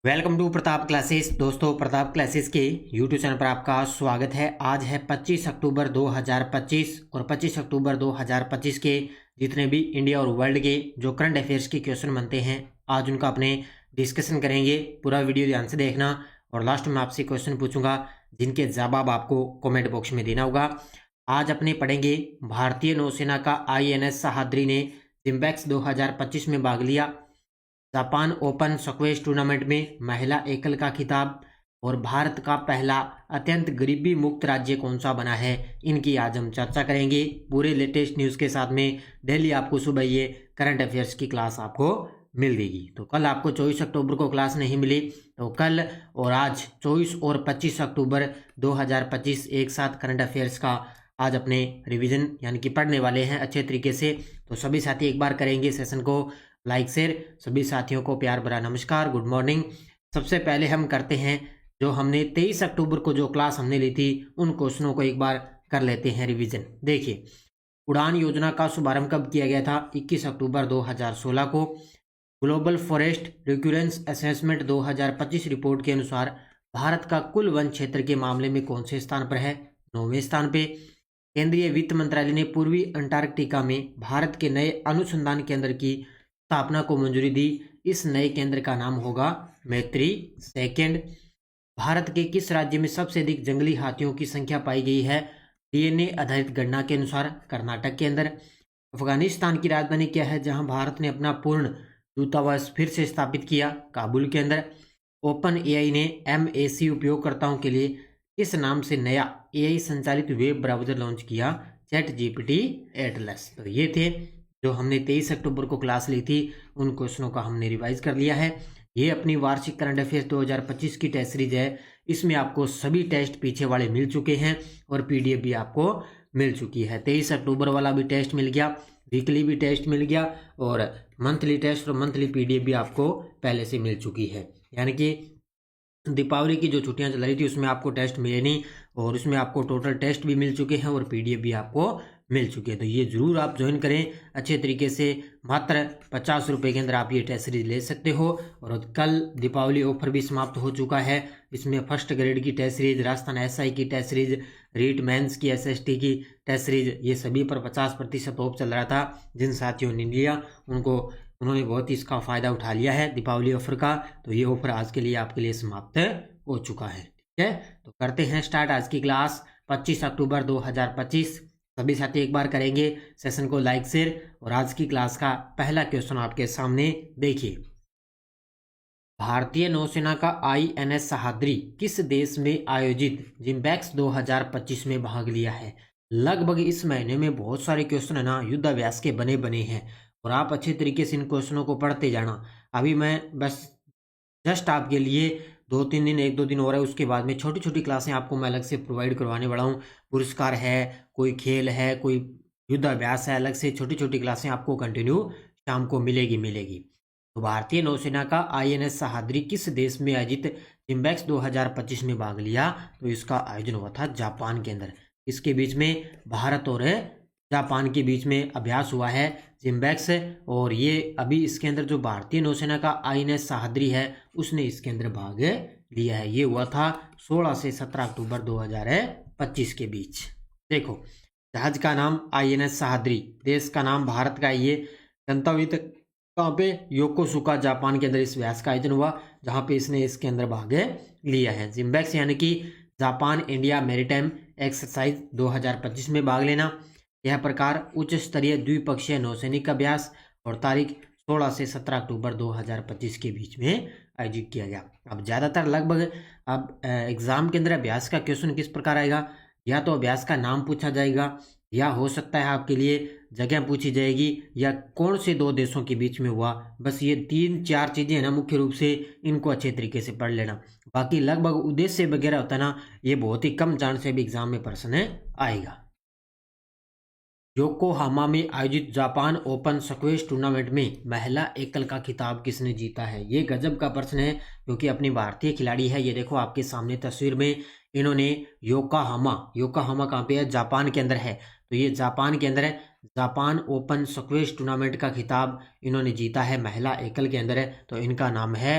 Welcome to Pratap classes. दोस्तों, Pratap classes के YouTube channel पर आपका स्वागत है। आज है 25 अक्टूबर 2025 और 25 अक्टूबर 2025 के जितने भी इंडिया और वर्ल्ड के जो करंट अफेयर्स के क्वेश्चन बनते हैं, आज उनका अपने डिस्कशन करेंगे। पूरा वीडियो ध्यान से देखना और लास्ट में आपसे क्वेश्चन पूछूंगा जिनके जवाब आपको कॉमेंट बॉक्स में देना होगा। आज अपने पढ़ेंगे भारतीय नौसेना का INS सहाद्री ने जिम्बैक्स 2025 में भाग लिया। जापान ओपन स्क्वैश टूर्नामेंट में महिला एकल का खिताब और भारत का पहला अत्यंत गरीबी मुक्त राज्य कौन सा बना है, इनकी आज हम चर्चा करेंगे पूरे लेटेस्ट न्यूज़ के साथ में। डेली आपको सुबह ये करंट अफेयर्स की क्लास आपको मिल देगी। तो कल आपको 24 अक्टूबर को क्लास नहीं मिली, तो कल और आज 24 और 25 अक्टूबर 2025 एक साथ करंट अफेयर्स का आज अपने रिवीजन यानी कि पढ़ने वाले हैं अच्छे तरीके से। तो सभी साथी एक बार करेंगे सेशन को लाइक शेयर। सभी साथियों को प्यार भरा नमस्कार, गुड मॉर्निंग। सबसे पहले हम करते हैं जो हमने 23 अक्टूबर को जो क्लास हमने ली थी उन क्वेश्चनों को एक बार कर लेते हैं रिवीजन। देखिए, उड़ान योजना का शुभारंभ कब किया गया था? 21 अक्टूबर 2016 को। ग्लोबल फॉरेस्ट रिक्यूरेंस असेसमेंट 2025 रिपोर्ट के अनुसार भारत का कुल वन क्षेत्र के मामले में कौन से स्थान पर है? 9वें स्थान पे। केंद्रीय वित्त मंत्रालय ने पूर्वी अंटार्कटिका में भारत के नए अनुसंधान केंद्र की स्थापना को मंजूरी दी। इस नए केंद्र का नाम होगा मैत्री सेकंड। भारत के किस राज्य में सबसे अधिक जंगली हाथियों की संख्या पाई गई है? DNA आधारित गणना के अनुसार कर्नाटक के अंदर। अफगानिस्तान की राजधानी क्या है जहां भारत ने अपना पूर्ण दूतावास फिर से स्थापित किया? काबुल के अंदर। ओपन AI ने MAC उपयोगकर्ताओं के लिए किस नाम से नया AI संचालित वेब ब्राउजर लॉन्च किया? ChatGPT Atlas. तो ये थे जो हमने 23 अक्टूबर को क्लास ली थी, उन क्वेश्चनों का हमने रिवाइज कर लिया है। ये अपनी वार्षिक करंट अफेयर्स 2025 की टेस्ट सीरीज है। इसमें आपको सभी टेस्ट पीछे वाले मिल चुके हैं और PDF भी आपको मिल चुकी है। 23 अक्टूबर वाला भी टेस्ट मिल गया, वीकली भी टेस्ट मिल गया और मंथली टेस्ट और मंथली PDF भी आपको पहले से मिल चुकी है। यानी कि दीपावली की जो छुट्टियां चल रही थी उसमें आपको टेस्ट मिले नहीं और उसमें आपको टोटल टेस्ट भी मिल चुके हैं और PDF भी आपको मिल चुके हैं। तो ये जरूर आप ज्वाइन करें अच्छे तरीके से। मात्र 50 रुपये के अंदर आप ये टेस्ट सीरीज ले सकते हो। और कल दीपावली ऑफर भी समाप्त हो चुका है। इसमें फर्स्ट ग्रेड की टेस्ट सीरीज, राजस्थान SI की टेस्ट सीरीज, रीट मेंस की SST की टेस्ट सीरीज, ये सभी पर 50% ऑफ चल रहा था। जिन साथियों ने लिया उन्होंने बहुत ही इसका फ़ायदा उठा लिया है दीपावली ऑफर का। तो ये ऑफर आज के लिए आपके लिए समाप्त हो चुका है। ठीक है, तो करते हैं स्टार्ट आज की क्लास। 25 अक्टूबर 2025 सभी साथी एक बार करेंगे सेशन को लाइक शेयर। और आज की क्लास का पहला क्वेश्चन आपके सामने देखिए। भारतीय नौसेना का INS सहाद्री किस देश में आयोजित जिम्बैक्स 2025 में भाग लिया है? लगभग इस महीने में बहुत सारे क्वेश्चन है ना युद्धाभ्यास के बने हैं और आप अच्छे तरीके से इन क्वेश्चनों को पढ़ते जाना। अभी मैं बस जस्ट आपके लिए 2-3 दिन, 1-2 दिन हो रहा है, उसके बाद में छोटी छोटी क्लासें आपको मैं अलग से प्रोवाइड करवाने वाला हूँ। पुरस्कार है, कोई खेल है, कोई युद्धाभ्यास है, अलग से छोटी छोटी क्लासें आपको कंटिन्यू शाम को मिलेगी। तो भारतीय नौसेना का INS सहाद्री किस देश में आयोजित जिम्बैक्स 2025 में भाग लिया? तो इसका आयोजन हुआ था जापान के अंदर। इसके बीच में भारत और जापान के बीच में अभ्यास हुआ है जिम्बैक्स। और ये अभी इसके अंदर जो भारतीय नौसेना का INS सहाद्री है उसने इसके अंदर भाग लिया है। ये हुआ था 16 से 17 अक्टूबर 2025 के बीच। देखो, जहाज का नाम INS सहाद्री, देश का नाम भारत का। ये गंतव्य कहाँ पे? योकोसुका जापान के अंदर इस अभ्यास का आयोजन हुआ जहाँ पे इसने इसके अंदर भाग लिया है। जिम्बैक्स यानी कि जापान इंडिया मैरीटाइम एक्सरसाइज 2025 में भाग लेना। यह प्रकार उच्च स्तरीय द्विपक्षीय नौसैनिक अभ्यास और तारीख 16 से 17 अक्टूबर 2025 के बीच में आयोजित किया गया। अब ज़्यादातर लगभग अब एग्जाम के अंदर अभ्यास का क्वेश्चन किस प्रकार आएगा? या तो अभ्यास का नाम पूछा जाएगा, या हो सकता है आपके लिए जगह पूछी जाएगी, या कौन से 2 देशों के बीच में हुआ। बस ये 3-4 चीज़ें हैं ना मुख्य रूप से, इनको अच्छे तरीके से पढ़ लेना। बाकी लगभग उद्देश्य वगैरह होता है ना, ये बहुत ही कम चांस से भी एग्जाम में प्रश्न आएगा। योकोहामा में आयोजित जापान ओपन स्क्वैश टूर्नामेंट में महिला एकल का खिताब किसने जीता है? ये गजब का प्रश्न है क्योंकि अपनी भारतीय खिलाड़ी है। ये देखो आपके सामने तस्वीर में, इन्होंने योकोहामा कहाँ पे है? जापान के अंदर है। तो ये जापान के अंदर है। जापान ओपन स्क्वैश टूर्नामेंट का खिताब इन्होंने जीता है महिला एकल के अंदर है। तो इनका नाम है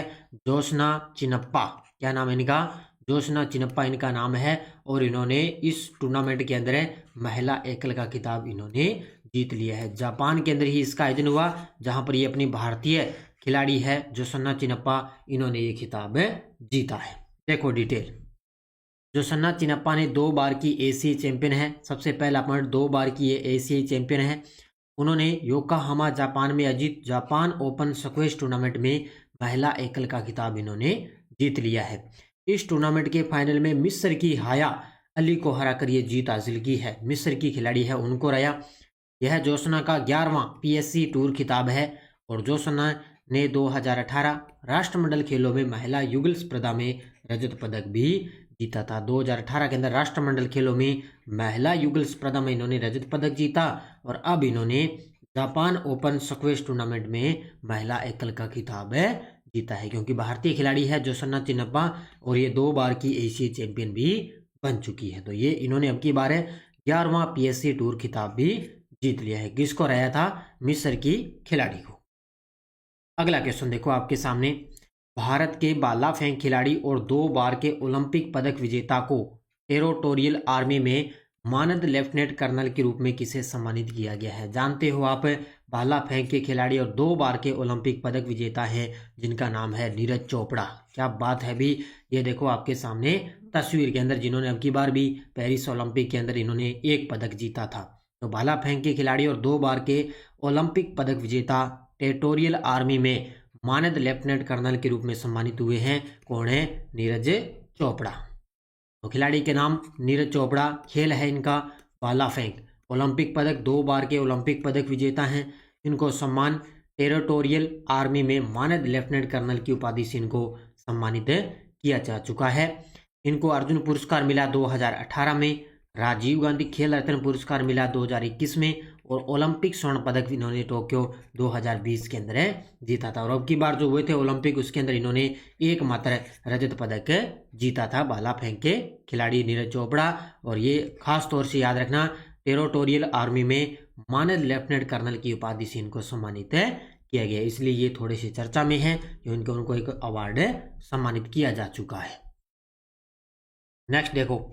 जोशना चिनप्पा। क्या नाम है इनका? जोशना चिनप्पा इनका नाम है। और इन्होंने इस टूर्नामेंट के अंदर महिला एकल का खिताब इन्होंने जीत लिया है। जापान के अंदर ही इसका आयोजन हुआ, जहां पर ये अपनी भारतीय खिलाड़ी है जोशना चिनप्पा, इन्होंने ये खिताब जीता है। देखो डिटेल। जोशना चिनप्पा ने 2 बार की एशियाई चैंपियन है। सबसे पहला पॉइंट, 2 बार की ये एशियाई चैंपियन है। उन्होंने योकोहामा जापान में आयोजित जापान ओपन स्क्वैश टूर्नामेंट में महिला एकल का खिताब इन्होंने जीत लिया है। इस टूर्नामेंट के फाइनल में मिस्र की हाया अली को हराकर ये जीत हासिल की है। मिस्र की खिलाड़ी है, उनको हराया। यह जोशना का 11वां पीएससी टूर खिताब है। और जोशना ने 2018 राष्ट्रमंडल खेलों में महिला युगल स्पर्धा में रजत पदक भी जीता था। 2018 के अंदर राष्ट्रमंडल खेलों में महिला युगल स्पर्धा में इन्होंने रजत पदक जीता। और अब इन्होंने जापान ओपन स्क्वैश टूर्नामेंट में महिला एकल का खिताब जीता है, क्योंकि भारतीय खिलाड़ी है जोशना चिनप्पा और ये 2 बार की एशियाई चैंपियन भी बन चुकी है। तो ये इन्होंने अब की बार 11वां पीएससी टूर खिताब भी जीत लिया है। किसको हराया था? मिस्र की खिलाड़ी को। अगला क्वेश्चन देखो आपके सामने। भारत के भाला फेंक खिलाड़ी और 2 बार के ओलंपिक पदक विजेता को टेरिटोरियल आर्मी में मानद लेफ्टिनेंट कर्नल के रूप में किसे सम्मानित किया गया है? जानते हो आप, भाला फेंक के खिलाड़ी और 2 बार के ओलंपिक पदक विजेता हैं, जिनका नाम है नीरज चोपड़ा। क्या बात है भी। ये देखो आपके सामने तस्वीर के अंदर, जिन्होंने अब की बार भी पेरिस ओलंपिक के अंदर इन्होंने 1 पदक जीता था। तो भाला फेंक के खिलाड़ी और 2 बार के ओलंपिक पदक विजेता टेरिटोरियल आर्मी में मानद लेफ्टिनेंट कर्नल के रूप में सम्मानित हुए हैं। कौन है? नीरज चोपड़ा। तो खिलाड़ी के नाम नीरज चोपड़ा। खेल है इनका भाला फेंक। ओलंपिक पदक, 2 बार के ओलंपिक पदक विजेता हैं। इनको सम्मान टेरिटोरियल आर्मी में मानद लेफ्टिनेंट कर्नल की उपाधि से इनको सम्मानित किया जा चुका है। इनको अर्जुन पुरस्कार मिला 2018 में, राजीव गांधी खेल रत्न पुरस्कार मिला 2021 में, और ओलंपिक स्वर्ण पदक इन्होंने टोक्यो 2020 के अंदर जीता था। और अब की बार जो हुए थे ओलंपिक, उसके अंदर इन्होंने एकमात्र रजत पदक जीता था, भाला फेंक के खिलाड़ी नीरज चोपड़ा। और ये खास तौर से याद रखना, टेरिटोरियल आर्मी में मानद लेफ्टिनेंट कर्नल की उपाधि से इनको सम्मानित किया गया, इसलिए ये थोड़े से चर्चा में है। जो उनको एक अवार्ड सम्मानित किया जा चुका है। नेक्स्ट देखो,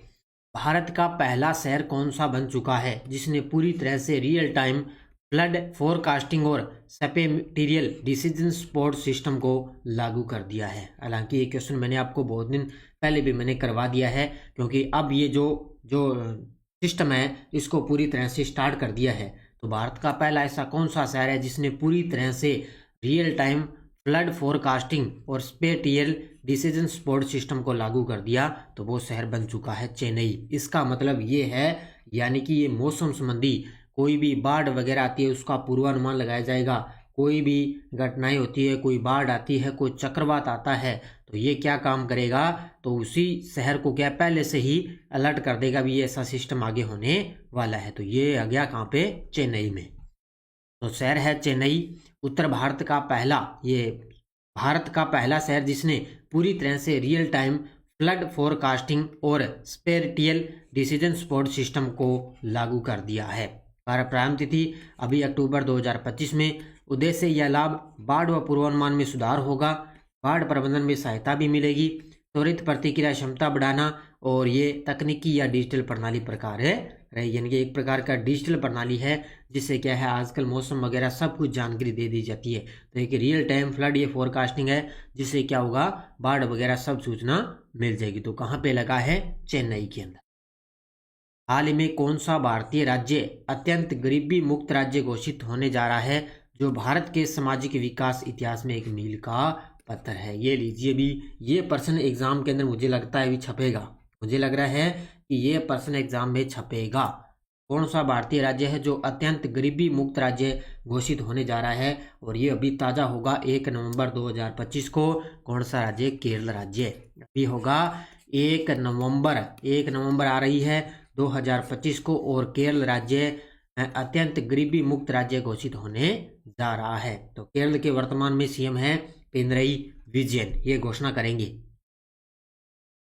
भारत का पहला शहर कौन सा बन चुका है जिसने पूरी तरह से रियल टाइम फ्लड फोरकास्टिंग और स्पेटियल डिसीजन सपोर्ट सिस्टम को लागू कर दिया है? हालांकि ये क्वेश्चन मैंने आपको बहुत दिन पहले भी मैंने करवा दिया है, क्योंकि अब ये जो सिस्टम है इसको पूरी तरह से स्टार्ट कर दिया है। तो भारत का पहला ऐसा कौन सा शहर है जिसने पूरी तरह से रियल टाइम फ्लड फोरकास्टिंग और स्पेटियल डिसीजन सपोर्ट सिस्टम को लागू कर दिया? तो वो शहर बन चुका है चेन्नई। इसका मतलब ये है, यानी कि ये मौसम संबंधी कोई भी बाढ़ वगैरह आती है उसका पूर्वानुमान लगाया जाएगा। कोई भी घटनाएं होती है, कोई बाढ़ आती है, कोई चक्रवात आता है, तो ये क्या काम करेगा? तो उसी शहर को क्या पहले से ही अलर्ट कर देगा भी ऐसा सिस्टम आगे होने वाला है। तो ये आ गया कहाँ पे? चेन्नई में। तो शहर है चेन्नई। उत्तर भारत का पहला शहर जिसने पूरी तरह से रियल टाइम फ्लड फोरकास्टिंग और स्पेटियल डिसीजन सपोर्ट सिस्टम को लागू कर दिया है। प्रारंभ तिथि अभी अक्टूबर 2025 में। उद्देश्य यह लाभ बाढ़ व पूर्वानुमान में सुधार होगा, बाढ़ प्रबंधन में सहायता भी मिलेगी, त्वरित प्रतिक्रिया क्षमता बढ़ाना, और ये तकनीकी या डिजिटल प्रणाली प्रकार है, यानी कि एक प्रकार का डिजिटल प्रणाली है जिससे क्या है आजकल मौसम वगैरह सब कुछ जानकारी दे दी जाती है। तो एक रियल टाइम फ्लड ये फोरकास्टिंग है जिससे क्या होगा, बाढ़ वगैरह सब सूचना मिल जाएगी। तो कहाँ पे लगा है? चेन्नई के अंदर। हाल ही में कौन सा भारतीय राज्य अत्यंत गरीबी मुक्त राज्य घोषित होने जा रहा है, जो भारत के सामाजिक विकास इतिहास में एक मील का पत्थर है? ये लीजिए भी, ये प्रश्न एग्जाम के अंदर मुझे लगता है भी छपेगा। मुझे लग रहा है कि ये प्रश्न एग्जाम में छपेगा। कौन सा भारतीय राज्य है जो अत्यंत गरीबी मुक्त राज्य घोषित होने जा रहा है? और ये अभी ताज़ा होगा 1 नवंबर 2025 को। कौन सा राज्य? केरल राज्य। अभी होगा 1 नवंबर आ रही है 2025 को, और केरल राज्य अत्यंत गरीबी मुक्त राज्य घोषित होने जा रहा है। तो केरल के वर्तमान में सीएम है पिनरई विजयन, ये घोषणा करेंगे।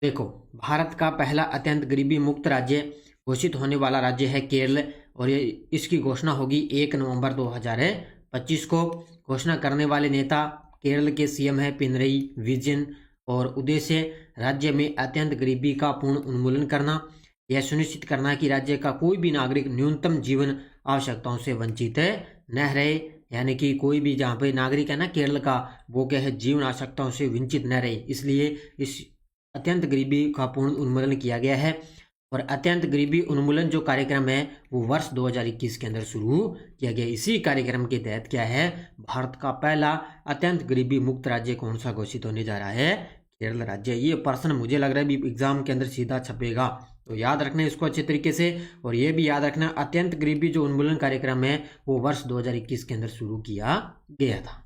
देखो, भारत का पहला अत्यंत गरीबी मुक्त राज्य घोषित होने वाला राज्य है केरल, और ये इसकी घोषणा होगी 1 नवंबर 2025 को। घोषणा करने वाले नेता केरल के सीएम है पिनरई विजयन, और उद्देश्य राज्य में अत्यंत गरीबी का पूर्ण उन्मूलन करना, यह सुनिश्चित करना कि राज्य का कोई भी नागरिक न्यूनतम जीवन आवश्यकताओं से वंचित न रहे। यानी कि कोई भी जहाँ पे नागरिक है ना केरल का, वो क्या है, जीवन आवश्यकताओं से वंचित न रहे, इसलिए इस अत्यंत गरीबी का पूर्ण उन्मूलन किया गया है। और अत्यंत गरीबी उन्मूलन जो कार्यक्रम है वो वर्ष 2021 के अंदर शुरू किया गया। इसी कार्यक्रम के तहत क्या है, भारत का पहला अत्यंत गरीबी मुक्त राज्य कौन सा घोषित होने जा रहा है, केरल राज्य। ये प्रश्न मुझे लग रहा है भी एग्जाम के अंदर सीधा छपेगा, तो याद रखना इसको अच्छे तरीके से। और ये भी याद रखना अत्यंत गरीबी जो उन्मूलन कार्यक्रम है वो वर्ष 2021 के अंदर शुरू किया गया था।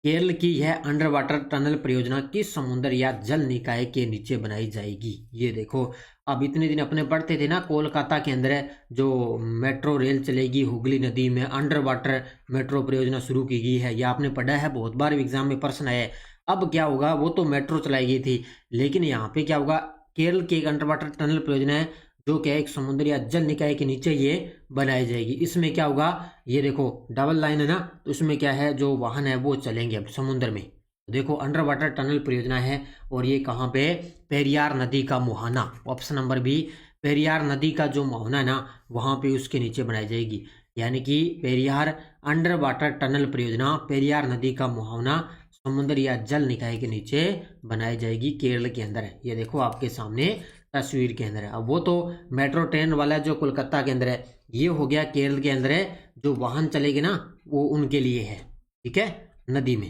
केरल की यह अंडर वाटर टनल परियोजना किस समुद्र या जल निकाय के नीचे बनाई जाएगी। ये देखो, अब इतने दिन अपने पढ़ते थे ना, कोलकाता के अंदर जो मेट्रो रेल चलेगी हुगली नदी में, अंडर वाटर मेट्रो परियोजना शुरू की गई है। यह आपने पढ़ा है, बहुत बार एग्जाम में प्रश्न आया है। अब क्या होगा, वो तो मेट्रो चलाई गई थी, लेकिन यहाँ पे क्या होगा, केरल की एक अंडर वाटर टनल परियोजना है जो क्या एक समुद्र या जल निकाय के नीचे ये बनाई जाएगी। इसमें क्या होगा, ये देखो डबल लाइन है ना, तो इसमें क्या है, जो वाहन है वो चलेंगे अब समुद्र में। देखो अंडर वाटर टनल परियोजना है, और ये कहाँ पे, पेरियार नदी का मुहाना, ऑप्शन नंबर बी, पेरियार नदी का जो मुहाना है ना वहाँ पे उसके नीचे बनाई जाएगी। यानी कि पेरियार अंडर वाटर टनल परियोजना पेरियार नदी का मुहाना समुद्र या जल निकाय के नीचे बनाई जाएगी, केरल के अंदर है। ये देखो आपके सामने तस्वीर के अंदर है। अब वो तो मेट्रो ट्रेन वाला जो कोलकाता के अंदर है, ये हो गया केरल के अंदर है, जो वाहन चलेगी ना वो उनके लिए है, ठीक है, नदी में।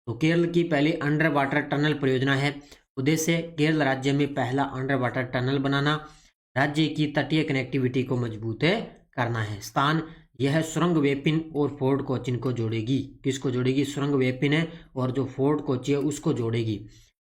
तो केरल की पहली अंडर वाटर टनल परियोजना है। उद्देश्य केरल राज्य में पहला अंडर वाटर टनल बनाना, राज्य की तटीय कनेक्टिविटी को मजबूत करना है। स्थान यह सुरंग वेपिन और फोर्ट कोचिन को जोड़ेगी। किसको जोड़ेगी, सुरंग वेपिन है और जो फोर्ट कोची है उसको जोड़ेगी।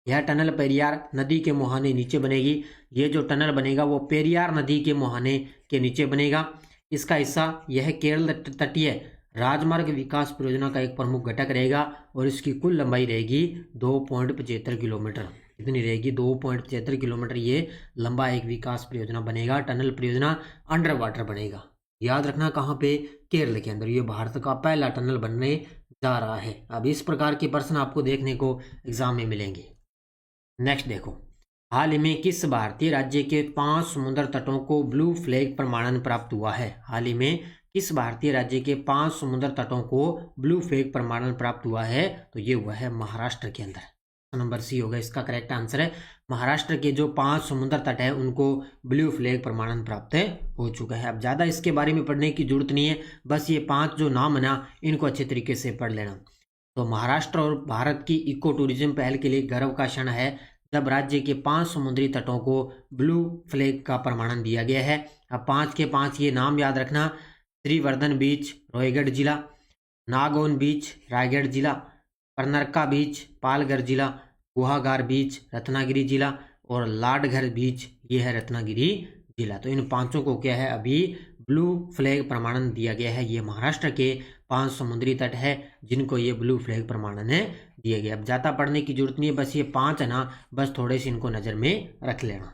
यह टनल पेरियार नदी के मुहाने नीचे बनेगी। ये जो टनल बनेगा वो पेरियार नदी के मुहाने के नीचे बनेगा। इसका हिस्सा यह केरल तटीय राजमार्ग विकास परियोजना का एक प्रमुख घटक रहेगा, और इसकी कुल लंबाई रहेगी 2.75 किलोमीटर। कितनी रहेगी, 2.75 किलोमीटर ये लंबा एक विकास परियोजना बनेगा, टनल परियोजना अंडर वाटर बनेगा। याद रखना कहाँ पे, केरल के अंदर। ये भारत का पहला टनल बनने जा रहा है। अब इस प्रकार के प्रश्न आपको देखने को एग्जाम में मिलेंगे। नेक्स्ट देखो, हाल ही में किस भारतीय राज्य के 5 समुद्र तटों को ब्लू फ्लैग प्रमाणन प्राप्त हुआ है। हाल ही में किस भारतीय राज्य के 5 समुद्र तटों को ब्लू फ्लैग प्रमाणन प्राप्त हुआ है, तो ये हुआ है महाराष्ट्र के अंदर। नंबर सी होगा इसका करेक्ट आंसर है। महाराष्ट्र के जो 5 समुद्र तट है उनको ब्लू फ्लैग प्रमाणन प्राप्त हो चुका है। अब ज़्यादा इसके बारे में पढ़ने की जरूरत नहीं है, बस ये 5 जो नाम है ना इनको अच्छे तरीके से पढ़ लेना। तो महाराष्ट्र और भारत की इको टूरिज्म पहल के लिए गर्व का क्षण है जब राज्य के 5 समुद्री तटों को ब्लू फ्लैग का प्रमाणन दिया गया है। अब 5 के 5 ये नाम याद रखना, श्रीवर्धन बीच रोहगढ़ जिला, नागौन बीच रायगढ़ जिला, परनरका बीच पालघर जिला, गुहागर बीच रत्नागिरी जिला, और लाडघर बीच ये है रत्नागिरी जिला। तो इन 5 को क्या है, अभी ब्लू फ्लैग प्रमाणन दिया गया है। ये महाराष्ट्र के 5 समुद्री तट है जिनको ये ब्लू फ्लैग प्रमाणन दिया गया। अब ज़्यादा पढ़ने की जरूरत नहीं है, बस ये 5 है ना, बस थोड़े से इनको नज़र में रख लेना।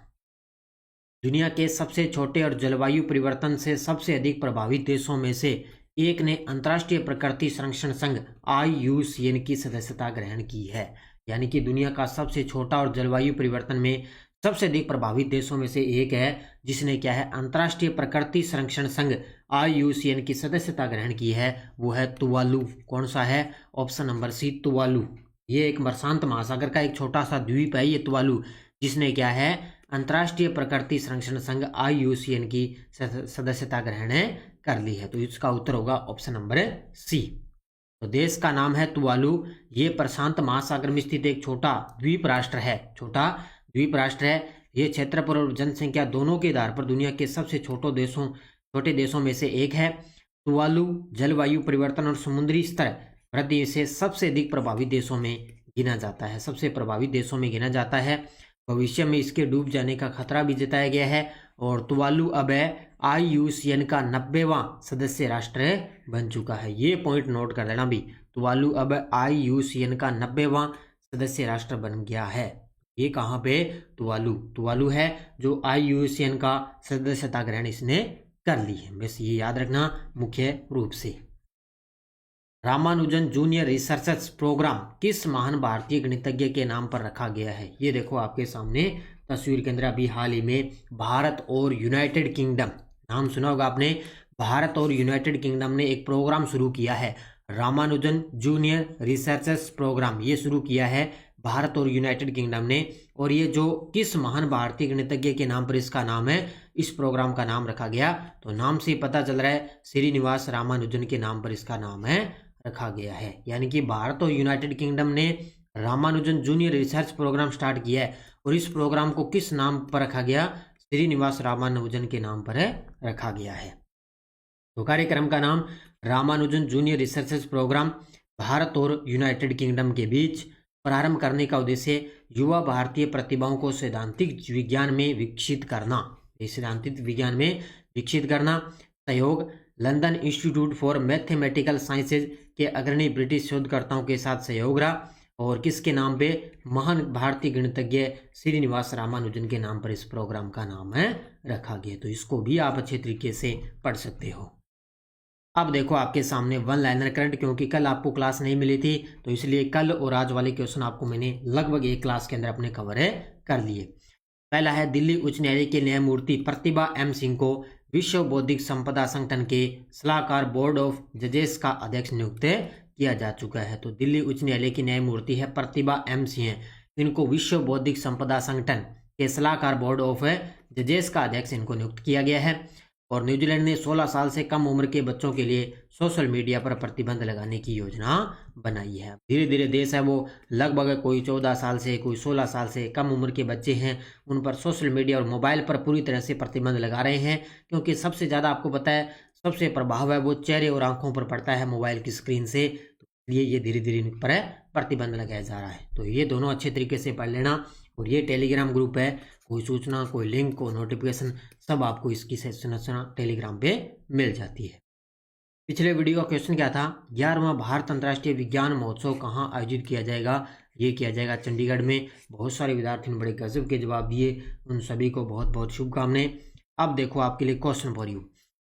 दुनिया के सबसे छोटे और जलवायु परिवर्तन से सबसे अधिक प्रभावित देशों में से एक ने अंतर्राष्ट्रीय प्रकृति संरक्षण संघ IUCN की सदस्यता ग्रहण की है। यानी कि दुनिया का सबसे छोटा और जलवायु परिवर्तन में सबसे अधिक प्रभावित देशों में से एक है जिसने क्या है, अंतर्राष्ट्रीय प्रकृति संरक्षण संघ IUCN की सदस्यता ग्रहण की है, वो है तुवालू। कौन सा है, ऑप्शन नंबर सी तुवालू। ये एक प्रशांत महासागर का एक छोटा सा द्वीप है ये तुवालू, जिसने क्या है, अंतर्राष्ट्रीय प्रकृति संरक्षण संघ IUCN की सदस्यता ग्रहण कर ली है। तो इसका उत्तर होगा ऑप्शन नंबर सी। तो देश का नाम है तुवालू। ये प्रशांत महासागर में स्थित एक छोटा द्वीप राष्ट्र है, छोटा द्वीप राष्ट्र है। ये क्षेत्रफल और जनसंख्या दोनों के आधार पर दुनिया के सबसे छोटे देशों में से एक है। तुवालू जलवायु परिवर्तन और समुद्री स्तर वृद्धि से सबसे अधिक प्रभावित देशों में गिना जाता है, सबसे प्रभावित देशों में गिना जाता है। भविष्य में इसके डूब जाने का खतरा भी जताया गया है, और तुवालू अब IUCN का 90वां सदस्य राष्ट्र बन चुका है। ये पॉइंट नोट कर लेना भी, तुवालू अब IUCN का 90वां सदस्य राष्ट्र बन गया है। ये कहाँ पे, तुवालू है जो IUCN का सदस्यता ग्रहण इसने कर ली है। बस ये याद रखना मुख्य रूप से। रामानुजन जूनियर रिसर्च प्रोग्राम किस महान भारतीय गणितज्ञ के नाम पर रखा गया है? ये देखो आपके सामने तस्वीर के अंदर अभी हाल ही में भारत और यूनाइटेड किंगडम, नाम सुना होगा आपने, भारत और यूनाइटेड किंगडम ने एक प्रोग्राम शुरू किया है, रामानुजन जूनियर रिसर्च प्रोग्राम। ये शुरू किया है भारत और यूनाइटेड किंगडम ने, और ये जो किस महान भारतीय गणितज्ञ के नाम पर इसका नाम है, इस प्रोग्राम का नाम रखा गया। तो नाम से पता चल रहा है श्रीनिवास रामानुजन के नाम पर इसका नाम है रखा गया है। यानी कि भारत और यूनाइटेड किंगडम ने Ramanujan junior research programme start किया है, और इस प्रोग्राम को किस नाम पर रखा गया? श्रीनिवास रामानुजन के नाम पर रखा गया है। तो कार्यक्रम का नाम Ramanujan junior research programme Bharat और यूनाइटेड किंगडम के बीच प्रारंभ करने का उद्देश्य युवा भारतीय प्रतिभाओं को सैद्धांतिक विज्ञान में विकसित करना। सैद्धांतिक विज्ञान में विकसित करना। सहयोग London institute for mathematical sciences के अग्रणी ब्रिटिश शोधकर्ताओं के साथ सहयोग रहा, और किसके नाम पे? महान भारतीय गणितज्ञ श्रीनिवास रामानुजन के नाम पर इस प्रोग्राम का नाम है रखा गया। तो इसको भी आप अच्छे तरीके से पढ़ सकते हो। अब देखो आपके सामने वन लाइनर करंट, क्योंकि कल आपको क्लास नहीं मिली थी तो इसलिए कल और आज वाले क्वेश्चन आपको मैंने लगभग एक क्लास के अंदर अपने कवर कर लिए। पहला है, दिल्ली उच्च न्यायालय के न्यायमूर्ति प्रतिभा एम सिंह को विश्व बौद्धिक संपदा संगठन के सलाहकार बोर्ड ऑफ जजेस का अध्यक्ष नियुक्त किया जा चुका है। तो दिल्ली उच्च न्यायालय की न्यायमूर्ति है प्रतिभा एम सिंह, इनको विश्व बौद्धिक संपदा संगठन के सलाहकार बोर्ड ऑफ जजेस का अध्यक्ष इनको नियुक्त किया गया है। और न्यूजीलैंड ने 16 साल से कम उम्र के बच्चों के लिए सोशल मीडिया पर प्रतिबंध लगाने की योजना बनाई है। धीरे धीरे देश है वो लगभग कोई 14 साल से कोई 16 साल से कम उम्र के बच्चे हैं उन पर सोशल मीडिया और मोबाइल पर पूरी तरह से प्रतिबंध लगा रहे हैं, क्योंकि सबसे ज़्यादा आपको पता है सबसे प्रभाव है वो चेहरे और आंखों पर पड़ता है मोबाइल की स्क्रीन से, तो इसलिए ये धीरे धीरे इन पर प्रतिबंध लगाया जा रहा है। तो ये दोनों अच्छे तरीके से पढ़ लेना। और ये टेलीग्राम ग्रुप है, कोई सूचना कोई लिंक कोई नोटिफिकेशन सब आपको इसकी सूचना टेलीग्राम पे मिल जाती है। पिछले वीडियो का क्वेश्चन क्या था? 11वां भारत अंतर्राष्ट्रीय विज्ञान महोत्सव कहाँ आयोजित किया जाएगा? ये किया जाएगा चंडीगढ़ में। बहुत सारे विद्यार्थियों ने बड़े गजब के जवाब दिए, उन सभी को बहुत बहुत शुभकामनाएं। अब देखो आपके लिए क्वेश्चन फॉर यू।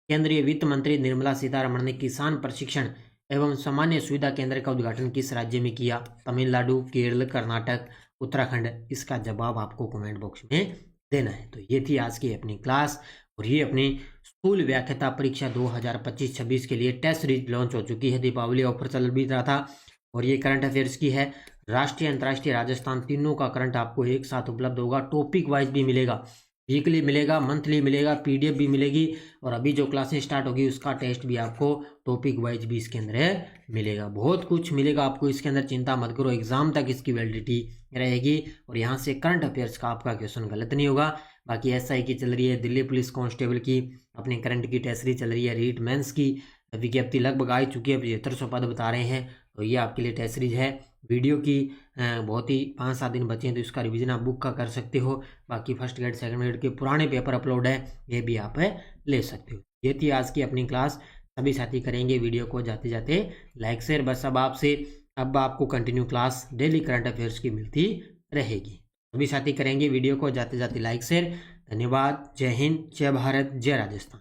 केंद्रीय वित्त मंत्री निर्मला सीतारमण ने किसान प्रशिक्षण एवं सामान्य सुविधा केंद्र का उद्घाटन किस राज्य में किया? तमिलनाडु, केरल, कर्नाटक, उत्तराखंड। इसका जवाब आपको कमेंट बॉक्स में देना है। तो ये थी आज की अपनी क्लास, और ये अपनी स्कूल व्याख्याता परीक्षा 2025-26 के लिए टेस्ट सीरीज लॉन्च हो चुकी है। दीपावली ऑफर चल भी रहा था, और ये करंट अफेयर्स की है। राष्ट्रीय, अंतर्राष्ट्रीय, राजस्थान तीनों का करंट आपको एक साथ उपलब्ध होगा। टॉपिक वाइज भी मिलेगा, वीकली मिलेगा, मंथली मिलेगा, पीडीएफ भी मिलेगी, और अभी जो क्लासें स्टार्ट होगी उसका टेस्ट भी आपको टॉपिक वाइज भी इसके अंदर मिलेगा। बहुत कुछ मिलेगा आपको इसके अंदर, चिंता मत करो। एग्जाम तक इसकी वैलिडिटी रहेगी, और यहाँ से करंट अफेयर्स का आपका क्वेश्चन गलत नहीं होगा। बाकी एसआई की चल रही है, दिल्ली पुलिस कांस्टेबल की अपनी करंट की टेस्ट सीरीज चल रही है, रीट मेंस की विज्ञप्ति लगभग आ चुकी है, 7500 पद बता रहे हैं। तो ये आपके लिए टेस्ट सीरीज है। वीडियो की बहुत ही 5-7 दिन बचे हैं, तो इसका रिवीजन आप बुक का कर सकते हो। बाकी फर्स्ट ग्रेड सेकंड ग्रेड के पुराने पेपर अपलोड है, ये भी आप ले सकते हो। ये थी आज की अपनी क्लास। सभी साथी करेंगे वीडियो को जाते जाते लाइक शेयर। बस अब आपसे अब आपको continue class daily current affairs की मिलती रहेगी। सभी साथी करेंगे वीडियो को जाते जाते लाइक शेयर। धन्यवाद। जय हिंद, जय भारत, जय राजस्थान।